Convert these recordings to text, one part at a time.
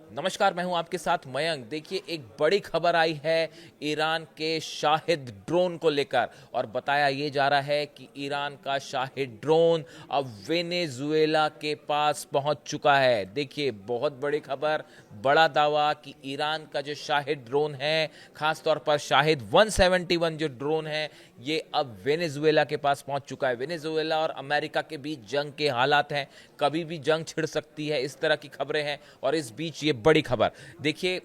नमस्कार, मैं हूं आपके साथ मयंक। देखिए, एक बड़ी खबर आई है ईरान के शाहिद ड्रोन को लेकर और बताया ये जा रहा है कि ईरान का शाहिद ड्रोन अब वेनेजुएला के पास पहुंच चुका है। देखिए, बहुत बड़ी खबर, बड़ा दावा कि ईरान का जो शाहिद ड्रोन है, खासतौर पर शाहिद 171 जो ड्रोन है, ये अब वेनेजुएला के पास पहुंच चुका है। वेनेजुएला और अमेरिका के बीच जंग के हालात हैं, कभी भी जंग छिड़ सकती है, इस तरह की खबरें हैं। और इस बीच ये बड़ी खबर, देखिए,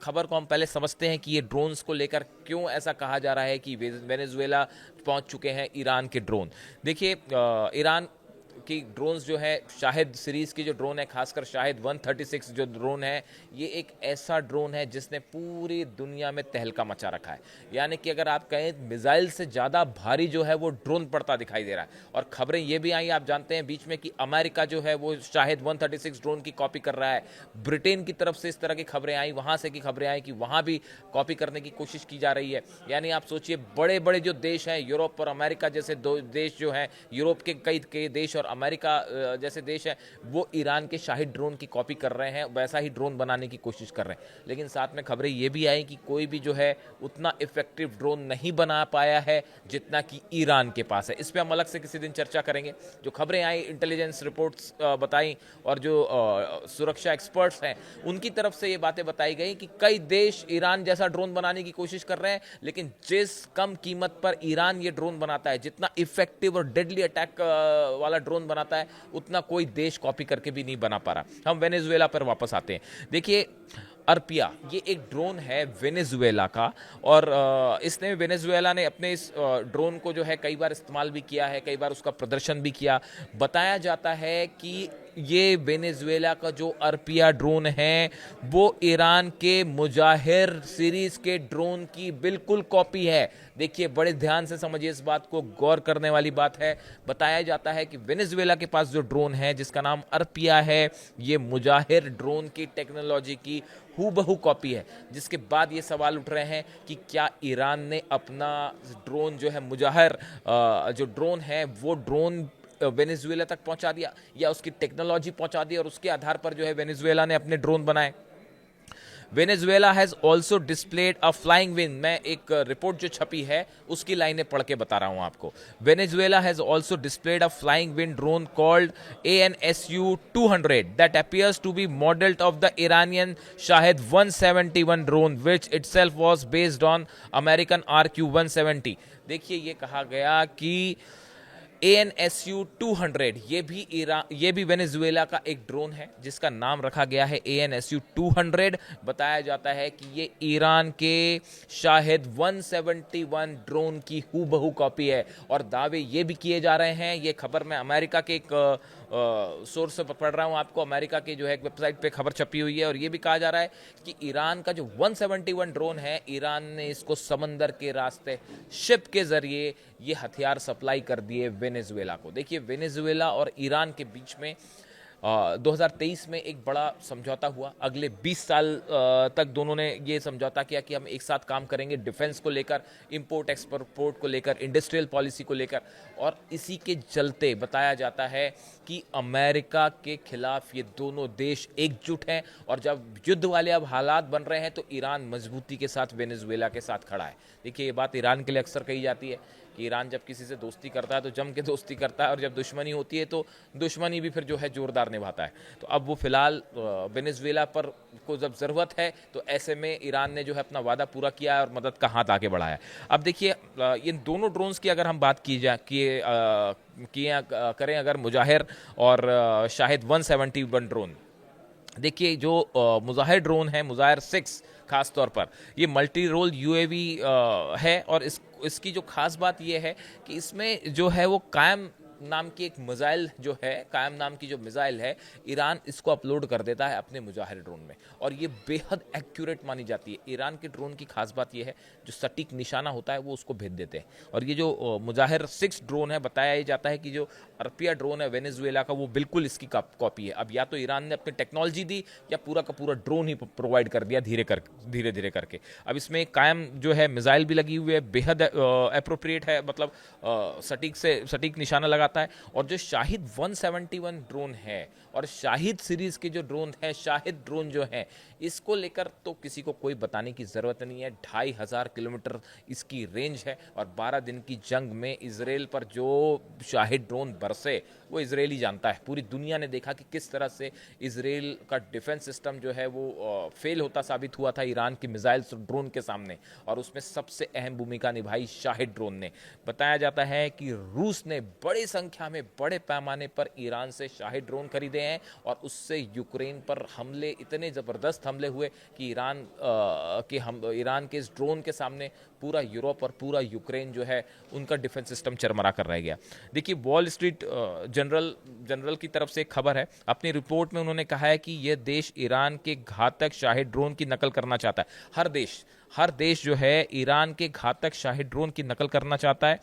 खबर को हम पहले समझते हैं कि ये ड्रोन्स को लेकर क्यों ऐसा कहा जा रहा है कि वेनेजुएला पहुंच चुके हैं ईरान के ड्रोन। देखिए, ईरान की ड्रोन्स जो है, शाहिद सीरीज की जो ड्रोन है, खासकर शाहिद 136 जो ड्रोन है, ये एक ऐसा ड्रोन है जिसने पूरी दुनिया में तहलका मचा रखा है। यानी कि अगर आप कहें, मिसाइल से ज़्यादा भारी जो है वो ड्रोन पड़ता दिखाई दे रहा है। और खबरें ये भी आई, आप जानते हैं, बीच में कि अमेरिका जो है वो शाहिद 136 ड्रोन की कॉपी कर रहा है। ब्रिटेन की तरफ से इस तरह की खबरें आई, वहाँ से की खबरें आई कि वहाँ भी कॉपी करने की कोशिश की जा रही है। यानी आप सोचिए, बड़े बड़े जो देश हैं, यूरोप और अमेरिका जैसे दो देश जो हैं, यूरोप के कई देश और अमेरिका जैसे देश है, वो ईरान के शाहिद ड्रोन की कॉपी कर रहे हैं, वैसा ही ड्रोन बनाने की कोशिश कर रहे हैं। लेकिन साथ में खबरें ये भी आई कि कोई भी जो है उतना इफेक्टिव ड्रोन नहीं बना पाया है जितना कि ईरान के पास है। इस पर हम अलग से किसी दिन चर्चा करेंगे। जो खबरें आई, इंटेलिजेंस रिपोर्ट्स बताई, और जो सुरक्षा एक्सपर्ट्स हैं उनकी तरफ से ये बातें बताई गई कि कई देश ईरान जैसा ड्रोन बनाने की कोशिश कर रहे हैं, लेकिन जिस कम कीमत पर ईरान ये ड्रोन बनाता है, जितना इफेक्टिव और डेडली अटैक वाला ड्रोन बनाता है, उतना कोई देश कॉपी करके भी नहीं बना पा रहा। हम वेनेजुएला पर वापस आते हैं। देखिए, अर्पिया ये एक ड्रोन है वेनेजुएला का, और इसने वेनेजुएला ने अपने इस ड्रोन को जो है कई बार इस्तेमाल भी किया है, कई बार उसका प्रदर्शन भी किया। बताया जाता है कि ये वेनेजुएला का जो अर्पिया ड्रोन है वो ईरान के मुजाहिर सीरीज के ड्रोन की बिल्कुल कॉपी है। देखिए, बड़े ध्यान से समझिए, इस बात को गौर करने वाली बात है। बताया जाता है कि वेनेजुएला के पास जो ड्रोन है, जिसका नाम अर्पिया है, ये मुजाहिर ड्रोन की टेक्नोलॉजी की हूबहू कॉपी है। जिसके बाद ये सवाल उठ रहे हैं कि क्या ईरान ने अपना ड्रोन जो है, मुजाहिर जो ड्रोन है, वो ड्रोन वेनेजुएला तक पहुंचा दिया, या उसकी टेक्नोलॉजी पहुंचा दी और उसके आधार पर जो है वेनेजुएला ने अपने ड्रोन बनाए। Venezuela has also displayed a flying wind. मैं एक रिपोर्ट जो छपी है उसकी लाइनें पढ़ के बता रहा हूं आपको। Venezuela has also displayed a flying wind drone called ANSU 200 that appears to be modeled of the Iranian Shahed 171 drone, which itself was based on American RQ-170। देखिए, ये कहा गया कि ANSU 200 ये भी वेनेजुएला का एक ड्रोन है जिसका नाम रखा गया है ANSU 200। बताया जाता है कि ये ईरान के शाहिद 171 ड्रोन की हूबहू कॉपी है, और दावे ये भी किए जा रहे हैं। ये खबर मैं अमेरिका के एक सोर्स से पढ़ रहा हूं आपको। अमेरिका की जो है एक वेबसाइट पे खबर छपी हुई है, और ये भी कहा जा रहा है कि ईरान का जो 171 ड्रोन है, ईरान ने इसको समंदर के रास्ते शिप के जरिए ये हथियार सप्लाई कर दिए वेनेजुएला को। देखिए, वेनेजुएला और ईरान के बीच में 2023 में एक बड़ा समझौता हुआ। अगले 20 साल तक दोनों ने ये समझौता किया कि हम एक साथ काम करेंगे, डिफेंस को लेकर, इंपोर्ट एक्सपोर्ट को लेकर, इंडस्ट्रियल पॉलिसी को लेकर। और इसी के चलते बताया जाता है कि अमेरिका के खिलाफ ये दोनों देश एकजुट हैं, और जब युद्ध वाले अब हालात बन रहे हैं तो ईरान मजबूती के साथ वेनेजुएला के साथ खड़ा है। देखिए, ये बात ईरान के लिए अक्सर कही जाती है कि ईरान जब किसी से दोस्ती करता है तो जम के दोस्ती करता है, और जब दुश्मनी होती है तो दुश्मनी भी फिर जो है जोरदार निभाता है। तो अब वो फिलहाल वेनेजुएला पर को जब ज़रूरत है तो ऐसे में ईरान ने जो है अपना वादा पूरा किया है और मदद का हाथ आगे बढ़ाया है। अब देखिए, इन दोनों ड्रोन्स की अगर हम बात करें अगर, मुजाहिर और शाहिद 171 ड्रोन, देखिए, जो मुजाहिर ड्रोन है, मुजाहिर 6 खास तौर पर, ये मल्टी रोल UAV है। और इसकी जो खास बात ये है कि इसमें जो है वो कायम नाम की एक मिसाइल जो है, कायम नाम की जो मिसाइल है, ईरान इसको अपलोड कर देता है अपने मुजाहिर ड्रोन में, और ये बेहद एक्यूरेट मानी जाती है। ईरान के ड्रोन की खास बात ये है, जो सटीक निशाना होता है वो उसको भेज देते हैं। और ये जो मुजाहिर 6 ड्रोन है, बताया जाता है कि जो अर्पिया ड्रोन है वेनेजुएला का, वो बिल्कुल इसकी कॉपी है। अब या तो ईरान ने अपनी टेक्नोलॉजी दी, या पूरा का पूरा ड्रोन ही प्रोवाइड कर दिया धीरे धीरे करके। अब इसमें कायम जो है मिसाइल भी लगी हुई है, बेहद अप्रोप्रिएट है, मतलब सटीक निशाना लगाता जाता है। और जो शाहिद 171 ड्रोन है और शाहिद सीरीज के जो ड्रोन है, शाहिद ड्रोन जो है, इसको लेकर तो किसी को कोई बताने की ज़रूरत नहीं है। 2500 किलोमीटर इसकी रेंज है और 12 दिन की जंग में इजराइल पर जो शाहिद ड्रोन बरसे वो इजराइल ही जानता है। पूरी दुनिया ने देखा कि किस तरह से इजराइल का डिफेंस सिस्टम जो है वो फेल होता साबित हुआ था ईरान की मिसाइल ड्रोन के सामने, और उसमें सबसे अहम भूमिका निभाई शाहिद ड्रोन ने। बताया जाता है कि रूस ने बड़ी संख्या में, बड़े पैमाने पर ईरान से शाहिद ड्रोन खरीदे हैं और उससे यूक्रेन पर हमले, इतने ज़बरदस्त हमले हुए कि ईरान के इस ड्रोन के सामने पूरा यूरोप और पूरा यूक्रेन जो है उनका डिफेंस सिस्टम चरमरा कर रह गया। देखिए, वॉल स्ट्रीट जनरल की तरफ से एक खबर है, अपनी रिपोर्ट में उन्होंने कहा है कि यह देश ईरान के घातक शाहिद ड्रोन की नकल करना चाहता है। हर देश जो है ईरान के घातक शाहिद ड्रोन की नकल करना चाहता है।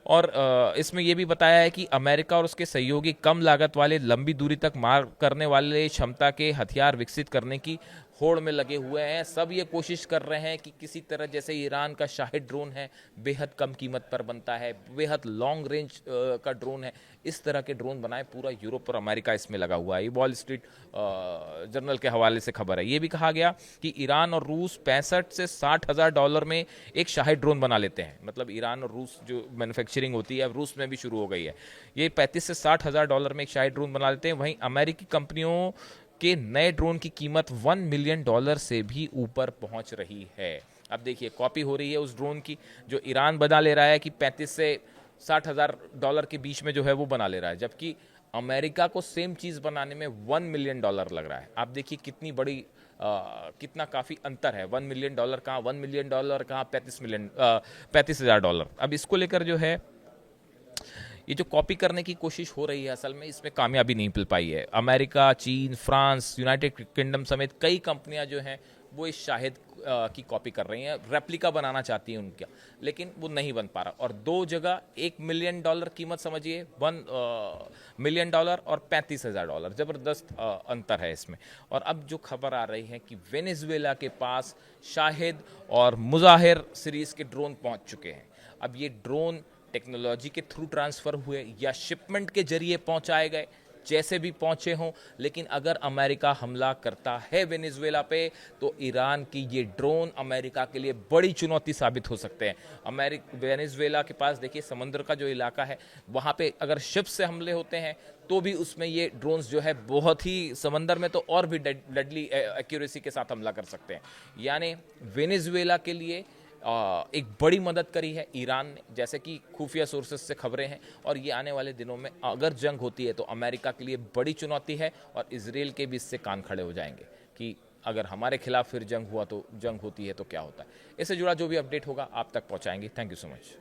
और इसमें यह भी बताया है कि अमेरिका और उसके सहयोगी कम लागत वाले, लंबी दूरी तक मार करने वाले क्षमता के हथियार विकसित करने की होड़ में लगे हुए हैं। सब ये कोशिश कर रहे हैं कि किसी तरह, जैसे ईरान का शाहिद ड्रोन है बेहद कम कीमत पर बनता है, बेहद लॉन्ग रेंज का ड्रोन है, इस तरह के ड्रोन बनाए। पूरा यूरोप और अमेरिका इसमें लगा हुआ है। ये वॉल स्ट्रीट जर्नल के हवाले से खबर है। ये भी कहा गया कि ईरान और रूस 65 से 60 हज़ार डॉलर में एक शाहिद ड्रोन बना लेते हैं। मतलब ईरान और रूस जो मैन्युफैक्चरिंग होती है अब रूस में भी शुरू हो गई है। ये 35 से 60 हज़ार डॉलर में एक शाहिद ड्रोन बना लेते हैं। वहीं अमेरिकी कंपनियों के नए ड्रोन की कीमत $1 मिलियन से भी ऊपर पहुंच रही है। अब देखिए, कॉपी हो रही है उस ड्रोन की जो ईरान बना ले रहा है कि 35 से 60 हज़ार डॉलर के बीच में जो है वो बना ले रहा है, जबकि अमेरिका को सेम चीज़ बनाने में $1 मिलियन लग रहा है। आप देखिए कितनी बड़ी कितना काफ़ी अंतर है। $1 मिलियन कहाँ, $1 मिलियन कहाँ, 35 हज़ार डॉलर। अब इसको लेकर जो है ये जो कॉपी करने की कोशिश हो रही है, असल में इसमें कामयाबी नहीं मिल पाई है। अमेरिका, चीन, फ्रांस, यूनाइटेड किंगडम समेत कई कंपनियां जो हैं वो इस शाहिद की कॉपी कर रही हैं, रेप्लिका बनाना चाहती हैं उनका, लेकिन वो नहीं बन पा रहा। और दो जगह $1 मिलियन कीमत समझिए, $1 मिलियन और $35,000, ज़बरदस्त अंतर है इसमें। और अब जो खबर आ रही है कि वेनेजुएला के पास शाहिद और मुजाहिर सीरीज़ के ड्रोन पहुंच चुके हैं। अब ये ड्रोन टेक्नोलॉजी के थ्रू ट्रांसफ़र हुए या शिपमेंट के जरिए पहुंचाए गए, जैसे भी पहुंचे हों, लेकिन अगर अमेरिका हमला करता है वेनेजुएला पे तो ईरान की ये ड्रोन अमेरिका के लिए बड़ी चुनौती साबित हो सकते हैं। वेनेजुएला के पास देखिए समुद्र का जो इलाका है, वहाँ पे अगर शिप से हमले होते हैं तो भी उसमें ये ड्रोन्स जो है बहुत ही, समंदर में तो और भी डेडली एक्यूरेसी के साथ हमला कर सकते हैं। यानी वेनेजुएला के लिए एक बड़ी मदद करी है ईरान ने, जैसे कि खुफिया सोर्सेस से खबरें हैं। और ये आने वाले दिनों में अगर जंग होती है तो अमेरिका के लिए बड़ी चुनौती है और इजराइल के भी इससे कान खड़े हो जाएंगे कि अगर हमारे खिलाफ फिर जंग होती है तो क्या होता है। इससे जुड़ा जो भी अपडेट होगा आप तक पहुंचाएंगे। Thank you so much.